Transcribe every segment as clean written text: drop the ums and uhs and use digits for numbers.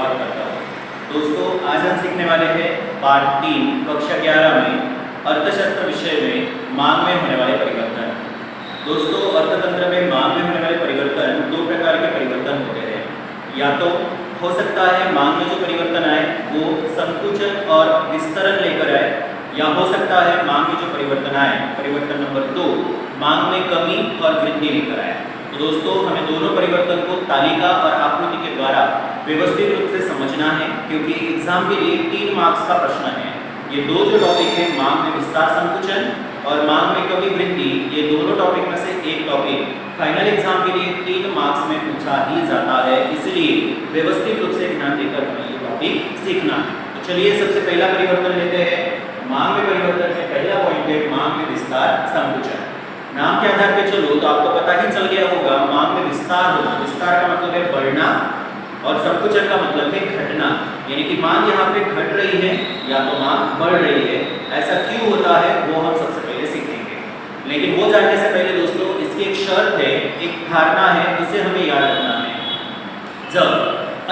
स्वागत करता हूँ। दोस्तों, आज हम सीखने वाले हैं पाठ 3 कक्षा 11 में अर्थशास्त्र विषय में मांग में होने वाले परिवर्तन। दोस्तों, अर्थतंत्र में मांग में होने वाले परिवर्तन दो प्रकार के परिवर्तन होते हैं। या तो हो सकता है मांग में जो परिवर्तन आए वो संकुचन और विस्तरण लेकर आए, या हो सकता है मांग में जो परिवर्तन आए, परिवर्तन नंबर 2, मांग में कमी और वृद्धि लेकर आए। तो दोस्तों, हमें दोनों परिवर्तन को तालिका और आकृति के द्वारा व्यवस्थित रूप से समझना है, क्योंकि एग्जाम के लिए 3 मार्क्स का प्रश्न है। ये दो जो टॉपिक है, मांग में विस्तार संकुचन और मांग में कमी वृद्धि, ये दोनों टॉपिक में से एक टॉपिक फाइनल एग्जाम के लिए 3 मार्क्स में पूछा ही जाता है, इसलिए व्यवस्थित रूप से ध्यान देकर हमें ये टॉपिक सीखना है। तो चलिए सबसे पहला परिवर्तन लेते हैं। मांग में परिवर्तन में पहला पॉइंट है मांग में विस्तार संकुचन। नाम के आधार पर चलो तो आपको पता ही चल गया होगा, मांग में विस्तार होना, विस्तार का मतलब है बढ़ना और संकुचन का मतलब है घटना, यानी कि मांग यहाँ पे घट रही है या तो मांग बढ़ रही है। ऐसा क्यों होता है वो हम सबसे पहले सीखेंगे, लेकिन वो जानने से पहले दोस्तों इसकी एक शर्त है, एक धारणा है, उसे हमें याद रखना है। जब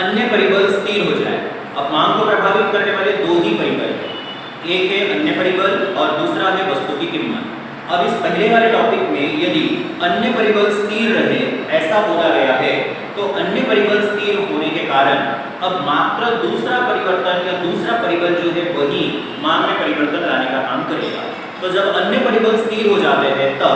अन्य परिबल स्थिर हो जाए, अब मांग को प्रभावित करने वाले दो ही परिबल हैं, एक है अन्य परिबल और दूसरा है वस्तु की कीमत। अब इस पहले वाले टॉपिक में यदि अन्य परिबल स्थिर रहे ऐसा बोला गया है, तो अन्य परिबल स्थिर होने के कारण अब मात्र दूसरा परिवर्तन या दूसरा परिबल जो है वही मांग में परिवर्तन लाने का काम करेगा। तो जब अन्य परिबल स्थिर हो जाते हैं तब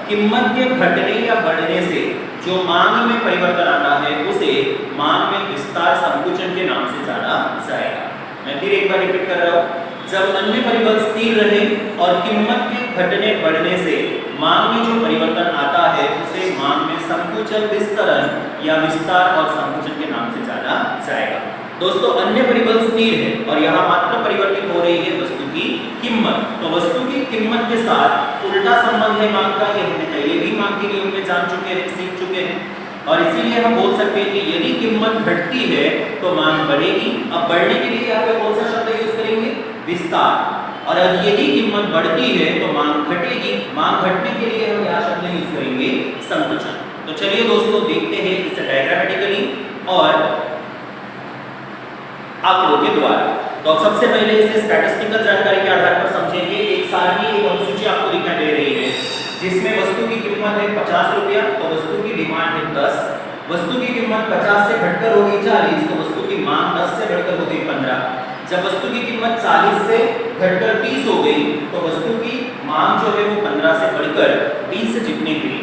कीमत के घटने या बढ़ने से जो मांग में परिवर्तन आता है उसे मांग में विस्तार संकुचन के नाम से जाना जाएगा। मैं फिर एक बार रिपीट कर रहा हूँ, जब अन्य परिबल स्थिर रहे और कीमत के घटने बढ़ने से मांग में जो परिवर्तन आता है उसे मांग में संकुचन विस्तरण या विस्तार और संकुचन के नाम से जाना जाएगा। दोस्तों, अन्य परिबल स्थिर है और यहाँ मात्र परिवर्तित हो रही है वस्तु की कीमत, तो वस्तु की कीमत के साथ उल्टा संबंध है मांग का, ये हमने पहले भी मांग के नियम में जान चुके हैं, सीख चुके हैं, और इसीलिए हम बोल सकते हैं कि यदि कीमत घटती है तो मांग बढ़ेगी। अब बढ़ने के लिए यहाँ पे कौन सा शब्द यूज करेंगे? विस्तार। और यदि कीमत बढ़ती है तो मांग घटेगी, मांग घटने के लिए हम यहाँ शब्द यूज करेंगे संकुचन। तो चलिए दोस्तों देखते हैं इसे डायग्रामेटिकली और आंकड़ों के द्वारा। तो अब सबसे पहले इसे स्टैटिस्टिकल जानकारी के आधार पर समझेंगे। एक सारणी, एक अनुसूची आपको दिखाई दे रही है जिसमें वस्तु की कीमत है 50 रुपया, तो वस्तु की डिमांड है 10। वस्तु की कीमत 50 से घटकर हो गई 40, तो वस्तु की मांग 10 से बढ़कर हो गई 15। जब वस्तु की कीमत 40 से घटकर 30 हो गई तो वस्तु की मांग जो है वो 15 से बढ़कर 20 जितनी हुई।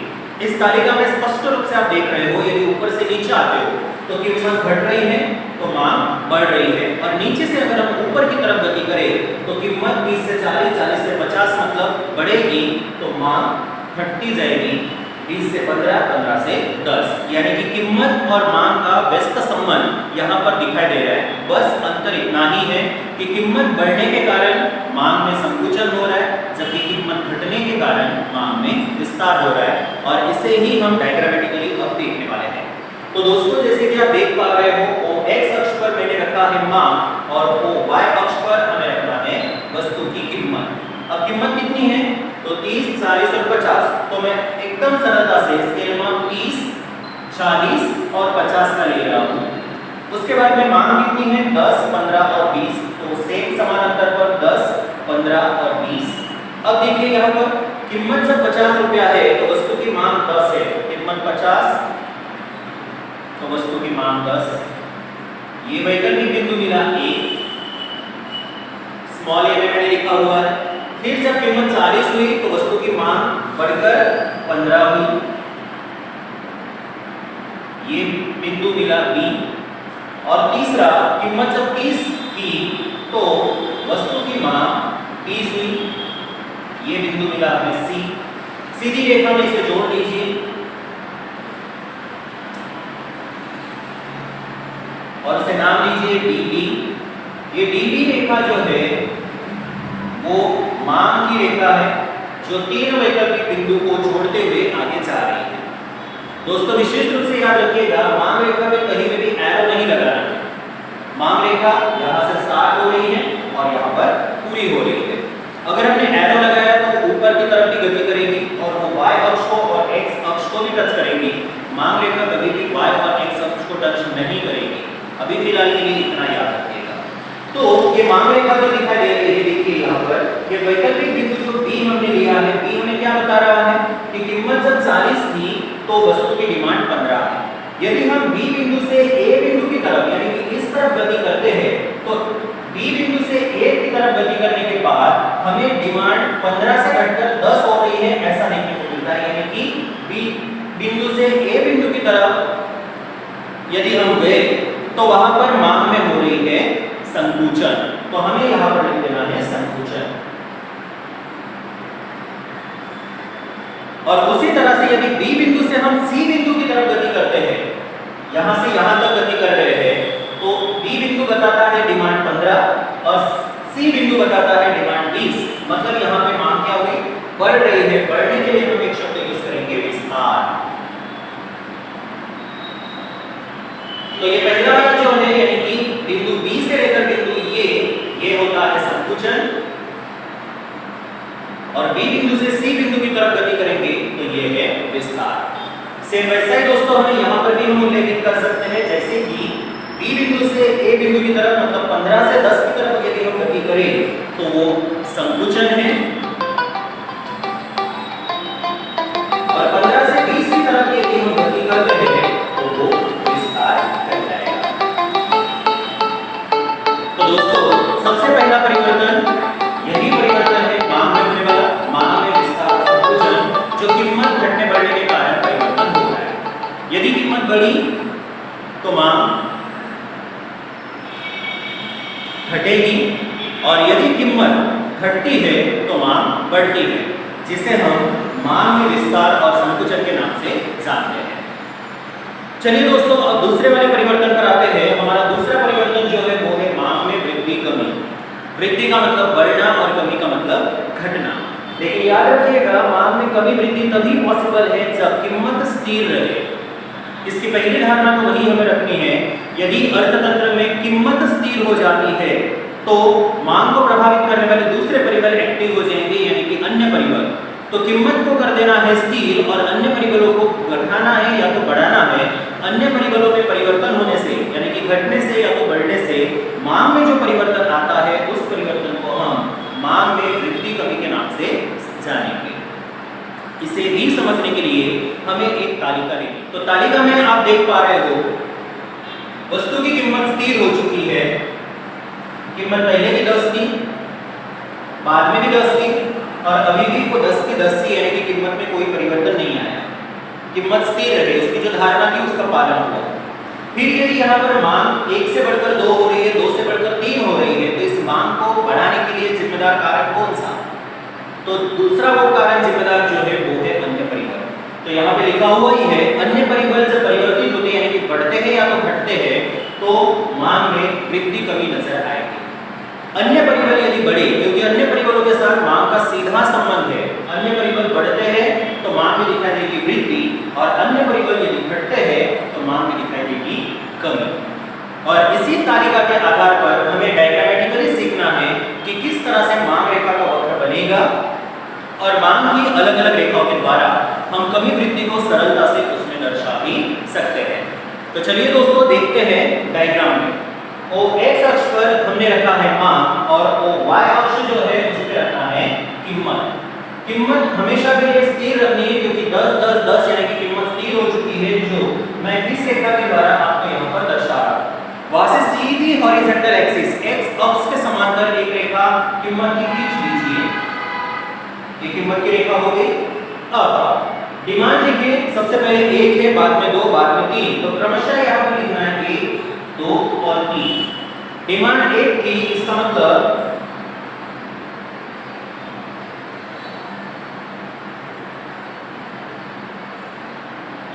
इस तालिका में स्पष्ट रूप से आप देख रहे हो, यदि ऊपर से नीचे आते हो तो कीमत घट रही है तो मांग बढ़ रही है, और नीचे से अगर हम ऊपर की तरफ गति करें तो कीमत 20 से 40, 40 से 50 मतलब बढ़ेगी, तो मांग घटती जाएगी 20 से 15, 15 से 10, यानी कि कीमत और मांग का व्यस्त संबंध यहाँ पर दिखाई दे रहा है। बस अंतर इतना ही है कि कीमत बढ़ने के कारण मांग में संकुचन हो रहा है, जबकि कीमत घटने के कारण मांग में विस्तार हो रहा है, और इसे ही हम डायग्रामेटिकली अब देखने वाले हैं। तो दोस्तों, जैसे कि आप देख पा रहे हो, ओ एक्स अक्ष पर मैंने रखा है मांग और ओ वाई अक्ष पर हमें रखना है वस्तु की कीमत। अब कीमत कितनी है? तो 30, 40 और 50। तो मैं एकदम सरलता से स्केल में 30, 40 और 50 का ले रहा हूँ। उसके बाद में मांग कितनी है? 10, 15 और 20। तो सेम समान अंतर पर 10, 15 और 20। अब देखिए यहाँ पर कीमत जब 50 रुपया है तो वस्तु की मांग 10 है, कीमत 50 तो वस्तु की मांग 10। ये वैकल्पिक बिंदु मिला ए, स्मॉल ए में मैंने लिखा हुआ है। फिर जब कीमत 40 हुई तो वस्तु की मांग बढ़कर 15 हुई, ये बिंदु मिला बी। और तीसरा, कीमत जब 30 की तो वस्तु की मांग 30 हुई, ये बिंदु मिला हमें सी। सीधी रेखा में इसे जोड़ लीजिए और इसे नाम दीजिए डीबी। ये डीबी रेखा जो है वो मांग की रेखा है जो 3 वैकल्पिक बिंदु को जोड़ते हुए आगे जा रही है। दोस्तों, विशेष रूप से याद रखिएगा, मांग रेखा में कहीं में भी एरो नहीं लगाना है। मांग रेखा यहाँ से स्टार्ट हो रही है और यहाँ पर पूरी हो रही है। अगर हमने एरो लगाया तो ऊपर की तरफ भी गति करेगी और वो y अक्ष को और x अक्ष को भी टच करेगी। मांग रेखा कभी भी y और x अक्ष को टच नहीं करेगी। अभी फिलहाल के लिए इतना याद रखिएगा। तो ये मांग रेखा जो दिखाई दे रही है, देखिए यहाँ पर ये वैकल्पिक बिंदु जो बी हमने लिया है, बी हमें क्या बता रहा है कि कीमत जब 40 थी तो वस्तु की डिमांड 15 है। यदि हम बी बिंदु से ए बिंदु की तरफ यानी कि इस तरफ गति करते हैं तो बी बिंदु से ए की तरफ गति करने के बाद हमें डिमांड 15 से घटकर 10 हो रही है, ऐसा देखने को मिलता है। यानी कि बी बिंदु से ए बिंदु की तरफ यदि हम गए तो वहां पर मांग में हो रही है संकुचन, तो हमें यहां पर लिख देना है संकुचन। और उसी तरह से यदि बी बिंदु से हम सी बिंदु की तरफ गति करते हैं, यहां से यहां तक गति कर रहे हैं, तो बी बिंदु बताता है डिमांड 15 और सी बिंदु बताता है डिमांड 20। मतलब यहां पे मांग क्या हुई, बढ़ रही है। बढ़ने के लिए हम एक शब्द यूज करेंगे विस्तार। तो ये पहला वाला जो है यानी कि बिंदु बी से लेकर बिंदु ये होता है संकुचन, और बी बिंदु से सी बिंदु की तरफ गति करेंगे तो ये है विस्तार। सेम वैसा ही दोस्तों हमें यहाँ पर भी हम उल्लेखित कर सकते हैं, जैसे कि बी बिंदु से ए बिंदु की तरफ मतलब 15 से 10 की तरफ यदि हम गति करें तो वो संकुचन है, और 15 से 20 की तरफ यदि हम गति कर रहे हैं तो वो विस्तार कहलाएगा। तो दोस्तों सबसे पहला परिवर्तन यही परिवर्तन है मांग में होने वाला, मांग में विस्तार संकुचन, जो कीमत घटने बढ़ने के कारण परिवर्तन हो रहा है। यदि कीमत बढ़ी तो मांग घटेगी, और यदि कीमत घटती है तो मांग बढ़ती है, जिसे हम मांग में विस्तार और संकुचन के नाम से जानते हैं। चलिए दोस्तों अब दूसरे वाले परिवर्तन पर आते हैं। हमारा दूसरा परिवर्तन जो है वो है मांग में वृद्धि कमी। वृद्धि का मतलब बढ़ना और कमी का मतलब घटना। लेकिन याद रखिएगा मांग में कमी वृद्धि तभी पॉसिबल है जब कीमत स्थिर रहे। इसकी पहली धारणा तो वही हमें रखनी है, यदि अर्थतंत्र में कीमत स्थिर हो जाती है तो मांग को प्रभावित करने वाले दूसरे परिबल एक्टिव हो जाएंगे, यानी कि अन्य परिबल। तो कीमत को कर देना है स्थिर और अन्य परिबलों को घटाना है या तो बढ़ाना है। अन्य परिबलों में परिवर्तन होने से यानी कि घटने से या तो बढ़ने से मांग में जो परिवर्तन आता है उस परिवर्तन को हम मांग में वृद्धि कमी के नाम से जानेंगे। इसे भी समझने के लिए हमें एक तालिका लेनी। तो तालिका में आप देख पा रहे हो वस्तु की कीमत स्थिर हो चुकी है। कीमत पहले भी 10 थी, बाद में भी 10 थी, और अभी भी वो 10 की 10 ही, यानी कि कीमत में कोई परिवर्तन नहीं आया। कीमत स्थिर रहे, उसकी जो धारणा थी उसका पालन हुआ। फिर यदि यहाँ पर मांग 1 से बढ़कर 2 हो रही है, 2 से बढ़कर 3 हो रही है, तो इस मांग को बढ़ाने के लिए जिम्मेदार कारक कौन सा? तो दूसरा वो कारक जिम्मेदार जो है वो है अन्य परिबल। तो यहाँ पे लिखा हुआ ही है अन्य परिबल जब परिवर्तित होते हैं यानी कि बढ़ते हैं या तो घटते हैं तो मांग में वृद्धि कमी नजर आएगी। अन्य परिबल यदि बढ़े, क्योंकि अन्य परिबलों के साथ मांग का सीधा संबंध है, अन्य परिबल बढ़ते हैं तो मांग में दिखाई देगी वृद्धि, और अन्य परिबल यदि घटते हैं तो मांग में दिखाई देगी कमी। और इसी तालिका के आधार पर हमें डायग्रामेटिकली सीखना है कि किस तरह से मांग रेखा का वक्र बनेगा, और मांग की अलग अलग रेखाओं के द्वारा हम कमी वृद्धि को सरलता से उसमें दर्शा भी सकते हैं। तो चलिए दोस्तों देखते हैं डायग्राम में। ओ एक्स अक्ष पर हमने रखा है मांग, और ओ वाई अक्ष जो है उस पर रखा है कीमत। कीमत हमेशा के लिए स्थिर रखनी है, क्योंकि 10 10 10 यानी कि कीमत स्थिर हो चुकी है, जो मैं इस रेखा के द्वारा आपको यहाँ पर दर्शा रहा हूँ। वहां से सीधी हॉरिजॉन्टल एक्सिस एक्स अक्ष के समांतर एक रेखा कीमत की खींच लीजिए। ये कीमत की रेखा हो गई। अब डिमांड लिखिए, सबसे पहले 1 है, बाद में 2, बाद में 3, तो क्रमशः यहाँ पर लिखना है 1 2 और 3। डिमांड 1 की, इसका मतलब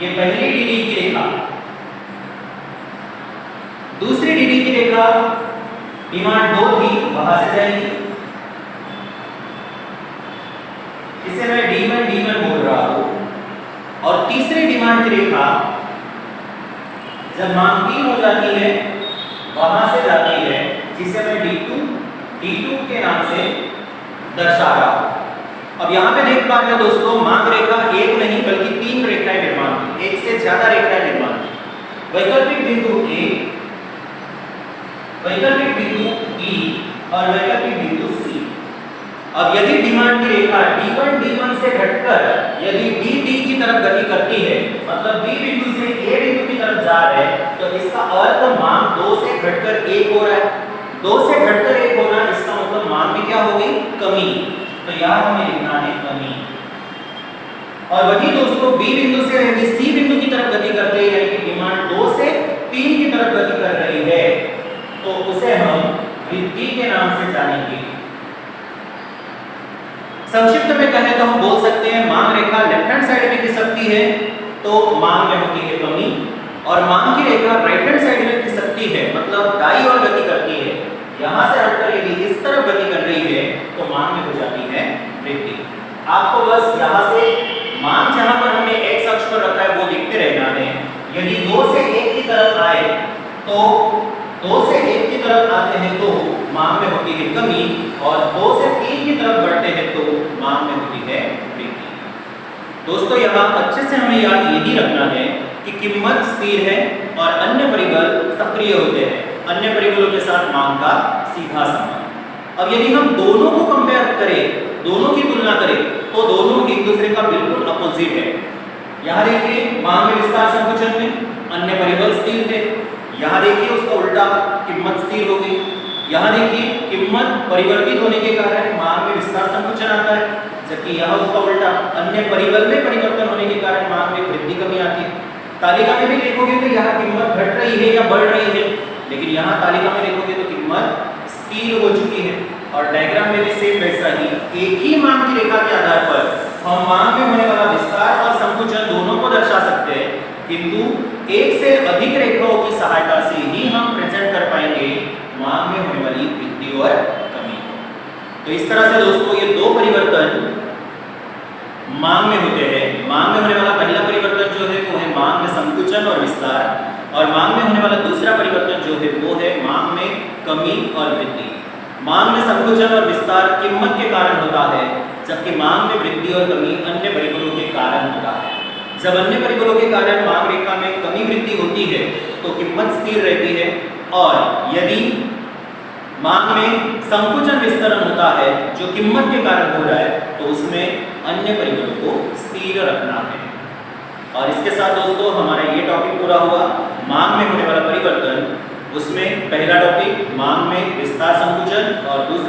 ये पहली डीडी की रेखा, दूसरी डीडी की रेखा डिमांड 2 थी, वहां से जाएगी, इसे मैं D1 बोल रहा हूं, और तीसरी डिमांड की रेखा जब मांग 3 हो जाती है वहां से जाती है, जिसे मैं D2 के नाम से दर्शा रहा हूं। अब यहां पे देख पा रहे हो दोस्तों, मांग रेखा एक नहीं बल्कि 3 रेखाएं निर्माण की, एक से ज्यादा रेखाएं निर्माण की। वैकल्पिक बिंदु A, वैकल्पिक बिंदु E और वैकल्पिक बिंदु C। अब यदि डिमांड की रेखा D1 D1 से घटकर यदि D D की तरफ गति करती है, मतलब B बिंदु से A बिंदु की तरफ जा रहा है, तो इसका अर्थ मांग 2 से घटकर 1 हो रहा है। 2 से घटकर 1 होना, इसका मतलब मांग में क्या हो गई? कमी। तो यहां हमें लिखना है कमी। और वही दोस्तों B बिंदु से यदि C बिंदु की तरफ गति करते हैं, यानी कि डिमांड 2 से 3 की तरफ गति कर रही है, तो उसे हम वृद्धि के नाम से जानेंगे। संक्षिप्त में कहें तो हम बोल सकते हैं मांग रेखा लेफ्ट हैंड साइड में खिसकती है तो मांग में होती है कमी, और मांग की रेखा राइट हैंड साइड में खिसकती है, मतलब दाईं ओर गति करती है। यहां से हटकर यदि इस तरफ गति कर रही है तो मांग में हो जाती है वृद्धि। आपको बस यहां से मांग जहां पर हमने x अक्ष पर रखा है वो लिखते रहना है। यदि 2 से 1 की तरफ आए तो 2 से 1 की तरफ आते हैं तो मांग में होती है कमी, और 2 से 3 की तरफ बढ़ते हैं तो मांग में होती है वृद्धि। दोस्तों यहाँ अच्छे से हमें याद यही रखना है कि कीमत स्थिर है और अन्य परिबल सक्रिय होते हैं। अन्य परिबलों के साथ मांग का सीधा संबंध। अब यदि हम दोनों को कंपेयर करें, दोनों की तुलना करें, तो दोनों एक दूसरे का बिल्कुल अपोजिट है। यहाँ देखिए मांग में विस्तार संकुचन में अन्य परिबल स्थिर थे, यहाँ देखिए उसका उल्टा कीमत स्थिर हो गई। यहाँ देखिए कीमत परिवर्तित होने के कारण मांग में विस्तार संकुचन आता है, जबकि यहाँ उसका उल्टा अन्य परिबल में परिवर्तन होने के कारण मांग में वृद्धि कमी आती है। तालिका में भी देखोगे तो यहाँ कीमत घट रही है या बढ़ रही है, लेकिन यहाँ तालिका में देखोगे तो कीमत स्थिर हो चुकी है। और डायग्राम में भी सेम वैसा ही एक ही मांग की रेखा के आधार पर हम मांग में होने वाला विस्तार और संकुचन दोनों को दर्शा सकते हैं, किंतु एक से अधिक रेखाओं की सहायता से ही हम प्रेजेंट कर पाएंगे मांग में होने वाली वृद्धि और कमी। तो इस तरह से दोस्तों ये दो परिवर्तन मांग में होते हैं। मांग में होने वाला पहला परिवर्तन जो है वो है मांग में संकुचन और विस्तार, और मांग में होने वाला दूसरा परिवर्तन जो है वो है मांग में कमी और वृद्धि। मांग में संकुचन और विस्तार कीमत के कारण होता है, जबकि मांग में वृद्धि और कमी अन्य परिबलों के कारण होता है। जब अन्य परिबलों के कारण मांग रेखा में कमी वृद्धि होती है तो कीमत स्थिर रहती है, और यदि मांग में संकुचन विस्तरण होता है जो कीमत के कारण हो रहा है, तो उसमें अन्य परिबलों को स्थिर रखना है। और इसके साथ दोस्तों हमारा ये टॉपिक पूरा हुआ मांग में होने वाला परिवर्तन। उसमें पहला टॉपिक मांग में विस्तार संकुचन और दूसरा